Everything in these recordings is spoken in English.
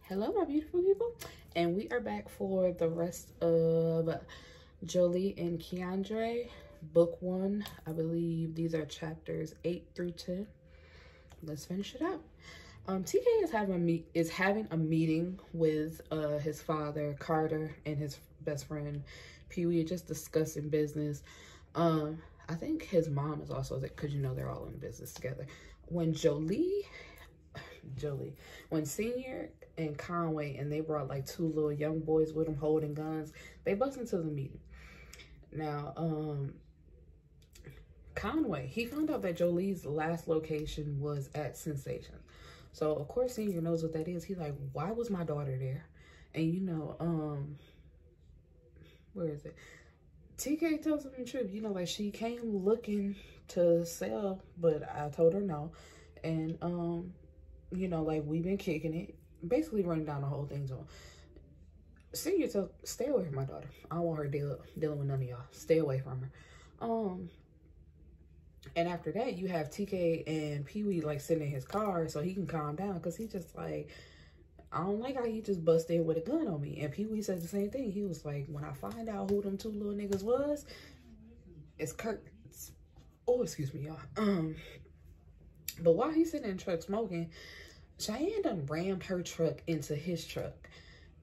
Hello, my beautiful people, and we are back for the rest of Jholee and Kiandre, book 1. I believe these are chapters 8 through 10. Let's finish it out. TK is having a meeting with his father Carter and his best friend Pee Wee, just discussing business. I think his mom is also there because, you know, they're all in business together. When when Senior and Conway and they brought like 2 little young boys with them holding guns, they bust into the meeting. Now, Conway, he found out that Jholee's last location was at Sensation. So, of course, Senior knows what that is. He's like, why was my daughter there? And, you know, where is it? TK tells him the truth. You know, like, she came looking to sell, but I told her no. And, you know, like, we've been kicking it. Basically running down the whole thing. So, Senior tells, stay away from my daughter. I don't want her dealing with none of y'all. Stay away from her. And after that, you have TK and Pee Wee, like, sitting in his car so he can calm down. Because he just, like, I don't like how he just busted in with a gun on me. And Pee Wee said the same thing. He was like, when I find out who them 2 little niggas was, it's curtains. Oh, excuse me, y'all. But while he's sitting in the truck smoking, Cheyenne done rammed her truck into his truck.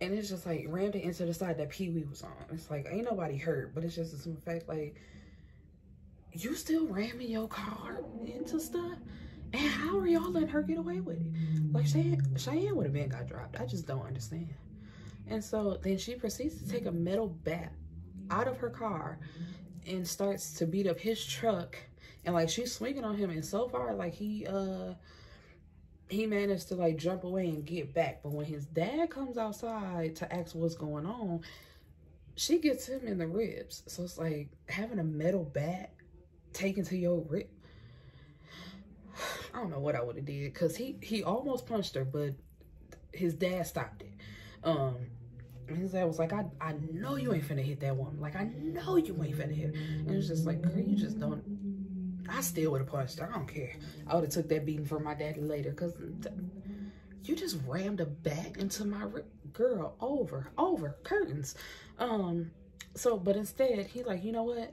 And it's just, like, rammed it into the side that Pee Wee was on. It's like, ain't nobody hurt. But it's just a simple fact, like, you still ramming your car into stuff? And how are y'all letting her get away with it? Like, Cheyenne would have been got dropped. I just don't understand. And so then she proceeds to take a metal bat out of her car and starts to beat up his truck. And, like, she's swinging on him. And so far, like, he managed to, like, jump away and get back. But when his dad comes outside to ask what's going on, she gets him in the ribs. So it's like having a metal bat taken to your rib. I don't know what I would have did, because he almost punched her, but his dad stopped it. His dad was like, I know you ain't finna hit that woman. Like, I know you ain't finna hit her. And it's just like, girl, you just don't. I still would have punched her. I don't care. I would have took that beating from my daddy later, because you just rammed a bat into my girl. Over curtains. But instead, he's like, you know what?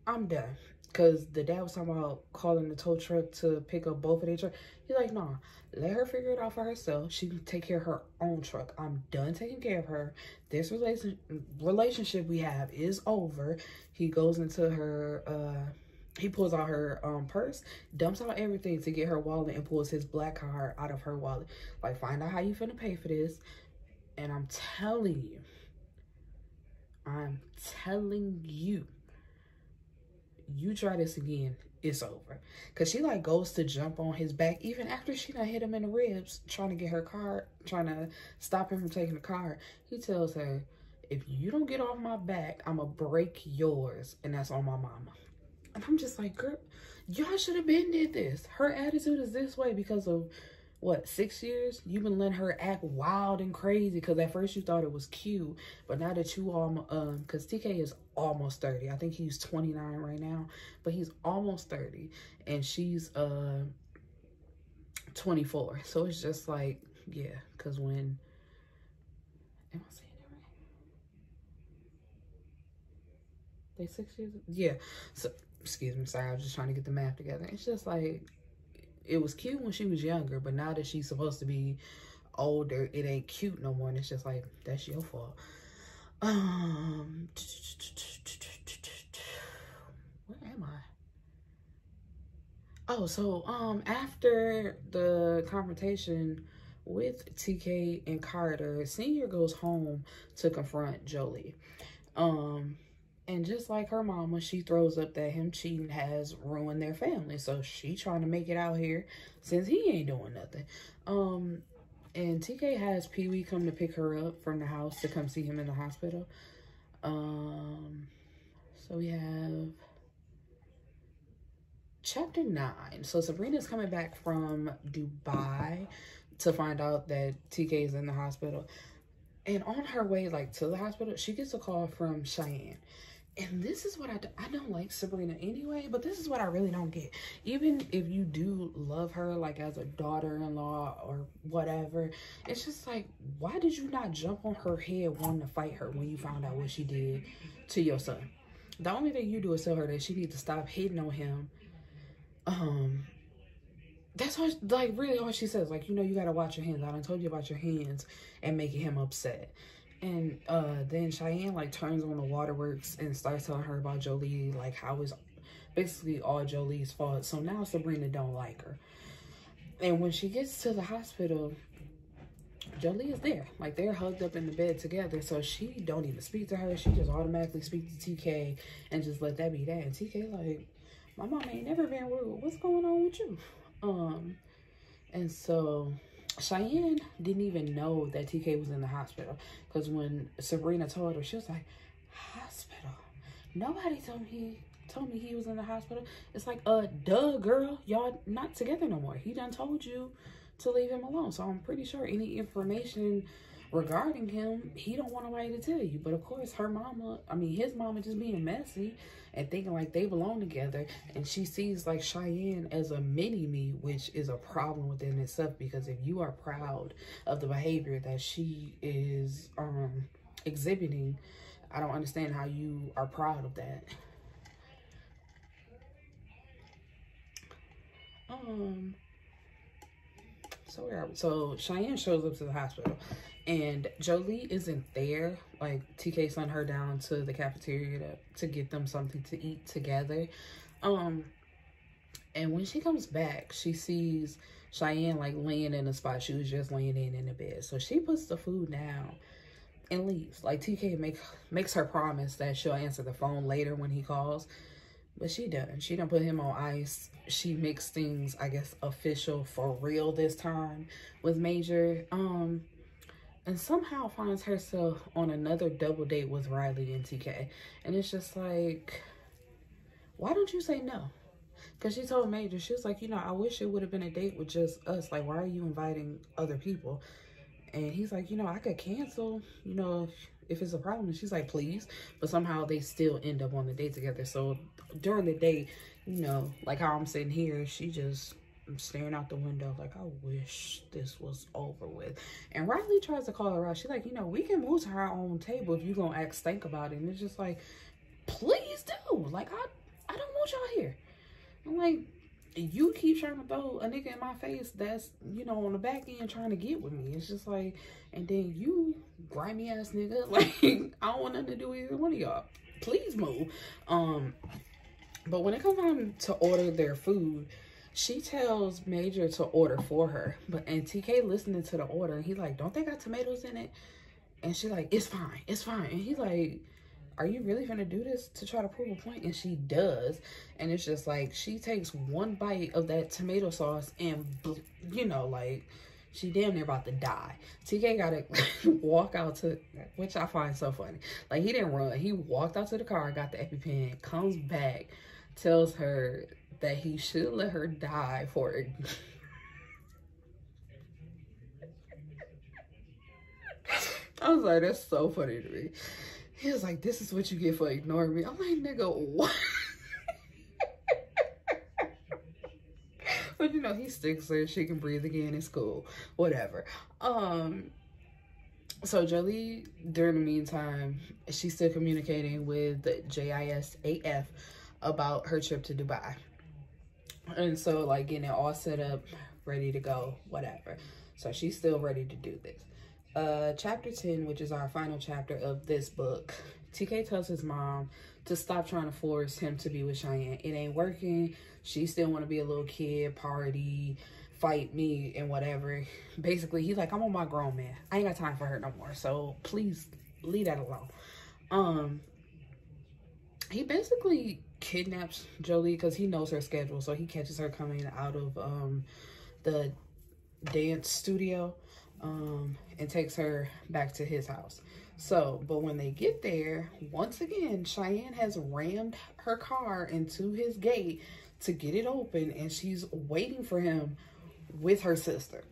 I'm done. Because the dad was talking about calling the tow truck to pick up both of their trucks. He's like, nah, let her figure it out for herself. She can take care of her own truck. I'm done taking care of her. This relationship we have is over. He goes into her, he pulls out her purse, dumps out everything to get her wallet, and pulls his black card out of her wallet. Like, find out how you finna pay for this. And I'm telling you, you try this again, it's over. Because she, like, goes to jump on his back even after she done hit him in the ribs, trying to get her car, trying to stop him from taking the car. He tells her, if you don't get off my back, I'm going to break yours, and that's on my mama. And I'm just like, girl, y'all should have been did this. Her attitude is this way because of, what, 6 years? You've been letting her act wild and crazy because at first you thought it was cute. But now that you all, because TK is almost 30. I think he's 29 right now. But he's almost 30. And she's 24. So it's just like, yeah. Because when, am I saying that right? They 6 years? Yeah. So, excuse me, sorry. I was just trying to get the math together. It's just like, it was cute when she was younger, but now that she's supposed to be older, it ain't cute no more. And it's just like, that's your fault. Where am I? Oh, so after the confrontation with TK and Carter, Senior goes home to confront Jholee. And just like her mama, she throws up that him cheating has ruined their family. So she trying to make it out here since he ain't doing nothing. And TK has Pee Wee come to pick her up from the house to come see him in the hospital. So we have chapter 9. So Sabrina's coming back from Dubai to find out that TK is in the hospital. And on her way, like, to the hospital, she gets a call from Cheyenne. And this is what I don't like Sabrina anyway, but this is what I really don't get. Even if you do love her, like as a daughter-in-law or whatever, it's just like, why did you not jump on her head wanting to fight her when you found out what she did to your son? The only thing you do is tell her that she needs to stop hitting on him. That's all, like, really all she says. Like, you know, you gotta watch your hands. I done told you about your hands and making him upset. And then Cheyenne, like, turns on the waterworks and starts telling her about Jholee, like, how it's basically all Jolee's fault. So now Sabrina don't like her. And when she gets to the hospital, Jholee is there. Like, they're hugged up in the bed together. So she don't even speak to her. She just automatically speaks to TK and just let that be that. And TK like, my mom ain't never been rude. What's going on with you? And so Cheyenne didn't even know that TK was in the hospital, because when Sabrina told her, she was like, hospital? Nobody told me he was in the hospital. It's like, duh, girl, y'all not together no more. He done told you to leave him alone. So I'm pretty sure any information regarding him, he don't want nobody to tell you. But of course, his mama just being messy and thinking like they belong together, and she sees like Cheyenne as a mini-me, which is a problem within itself, because if you are proud of the behavior that she is exhibiting, I don't understand how you are proud of that. So Cheyenne shows up to the hospital, and Jholee isn't there. Like, TK sent her down to the cafeteria to get them something to eat together. And when she comes back, she sees Cheyenne like laying in a spot she was just laying in the bed. So she puts the food down and leaves. Like, TK makes her promise that she'll answer the phone later when he calls. But she doesn't. She done put him on ice. She makes things, I guess, official for real this time with Major. And somehow finds herself on another double date with Riley and TK. And it's just like, why don't you say no? Because she told Major, she was like, you know, I wish it would have been a date with just us. Like, why are you inviting other people? And he's like, you know, I could cancel, you know, if it's a problem. And she's like, please. But somehow they still end up on the date together. So during the date, you know, like how I'm sitting here, she just staring out the window like, I wish this was over with. And Riley tries to call her out. She's like, you know, we can move to our own table if you gonna act stank about it. And it's just like, please do. Like, I don't want y'all here. I'm like, you keep trying to throw a nigga in my face that's, you know, on the back end trying to get with me. It's just like, and then you grimy ass nigga, like, I don't want nothing to do with either one of y'all. Please move. But when it comes time to order their food, she tells Major to order for her. And TK listening to the order, and he's like, don't they got tomatoes in it? And she's like, it's fine, it's fine. And he's like, are you really gonna do this to try to prove a point? And she does. And it's just like, she takes one bite of that tomato sauce and, you know, like, she damn near about to die. TK gotta walk out to, which I find so funny. Like, he didn't run. He walked out to the car, got the EpiPen, comes back, tells her that he should let her die for it. I was like, that's so funny to me. He was like, this is what you get for ignoring me. I'm like, nigga, what? But, you know, he sticks her. She can breathe again in school. Whatever. So Jholee, during the meantime, she's still communicating with the JISAF about her trip to Dubai. And so, like, getting it all set up, ready to go, whatever. So she's still ready to do this. Chapter 10, which is our final chapter of this book, TK tells his mom to stop trying to force him to be with Cheyenne. It ain't working. She still want to be a little kid, party, fight me, and whatever. Basically, he's like, I'm on my grown man. I ain't got time for her no more. So please leave that alone. He basically kidnaps Jholee because he knows her schedule. So he catches her coming out of the dance studio. And takes her back to his house. So, but when they get there, once again, Cheyenne has rammed her car into his gate to get it open, and she's waiting for him with her sister.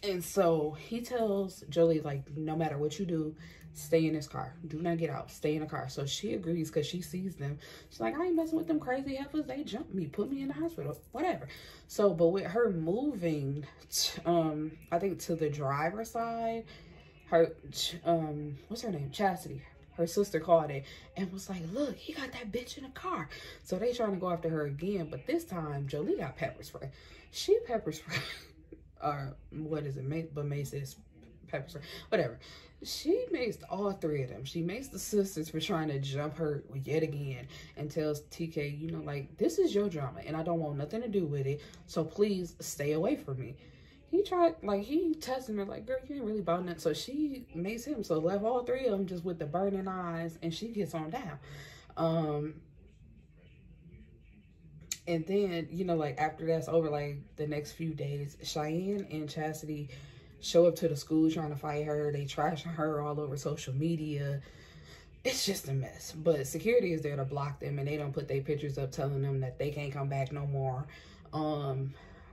And so he tells Jholee, like, no matter what you do, stay in this car. Do not get out. Stay in the car. So she agrees because she sees them. She's like, I ain't messing with them crazy heifers. They jumped me, put me in the hospital, whatever. So, but with her moving, I think to the driver's side, her, what's her name? Chastity. Her sister called it and was like, look, he got that bitch in the car. So they trying to go after her again. But this time, Jholee got pepper spray. She pepper spray. Or what is it? But Mace is pepper spray. Whatever. She maced all three of them. She maced the sisters for trying to jump her yet again and tells TK, you know, like, this is your drama and I don't want nothing to do with it. So please stay away from me. He tried, like, he tested her, like, girl, you ain't really about nothing. So she maced him. So left all three of them just with the burning eyes and she gets on down. And then, you know, like, after that's over, like, the next few days, Cheyenne and Chastity show up to the school trying to fight her. They trash her all over social media. It's just a mess. But security is there to block them, and they don't put their pictures up telling them that they can't come back no more.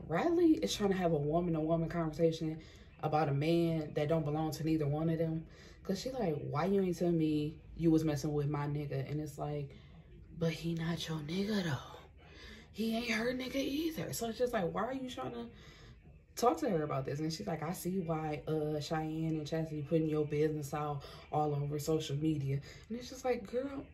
Riley is trying to have a woman-to-woman conversation about a man that don't belong to neither one of them. Because she like, why you ain't tell me you was messing with my nigga? And it's like, but he not your nigga, though. He ain't her nigga either. So it's just like, why are you trying to talk to her about this? And she's like, I see why Cheyenne and Chastity putting your business out all over social media. And it's just like, girl,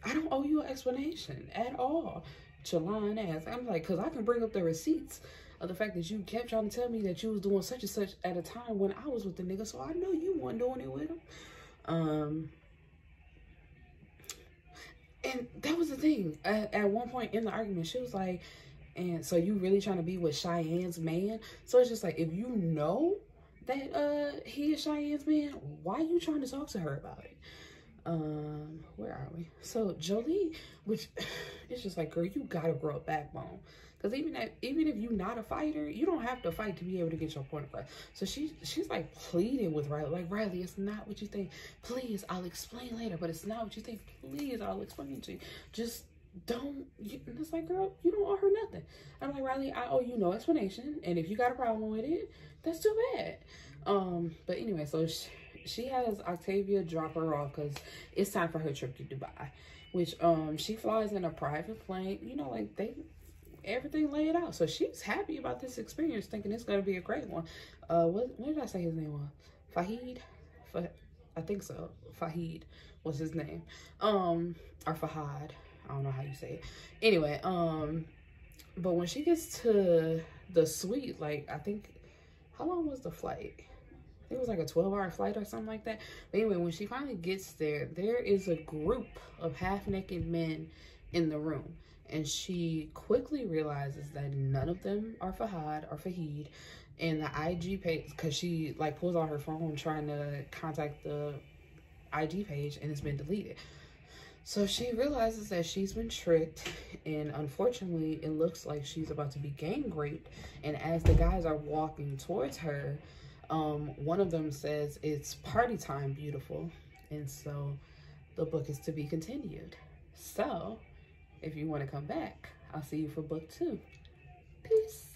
I don't owe you an explanation at all. Your lying ass. I'm like, because I can bring up the receipts of the fact that you kept trying to tell me that you was doing such and such at a time when I was with the nigga. So I know you weren't doing it with him. And that was the thing. At one point in the argument, she was like, and so you really trying to be with Cheyenne's man? So it's just like, if you know that he is Cheyenne's man, why are you trying to talk to her about it? Where are we? So Jholee, which it's just like, girl, you gotta grow a backbone. Because even if you're not a fighter, you don't have to fight to be able to get your point across. So she's like pleading with Riley, like, Riley, it's not what you think. Please, I'll explain later, but it's not what you think. Please, I'll explain to you. Just don't. And it's like, girl, you don't owe her nothing. I'm like, Riley, I owe you no explanation. And if you got a problem with it, that's too bad. But anyway, so she has Octavia drop her off because it's time for her trip to Dubai, which she flies in a private plane. You know, like everything laid out. So she's happy about this experience, thinking it's going to be a great one. What did I say his name was? Fahid? I think so. Fahid was his name. Or Fahad. I don't know how you say it. Anyway, but when she gets to the suite, like, I think, how long was the flight? I think it was like a 12-hour flight or something like that. But anyway, when she finally gets there, there is a group of half-naked men in the room. And she quickly realizes that none of them are Fahad or Fahid. And the IG page, because she like pulls out her phone trying to contact the IG page, and it's been deleted. So she realizes that she's been tricked, and unfortunately it looks like she's about to be gang raped. And as the guys are walking towards her, one of them says, it's party time, beautiful. And so the book is to be continued. So if you want to come back, I'll see you for book 2. Peace.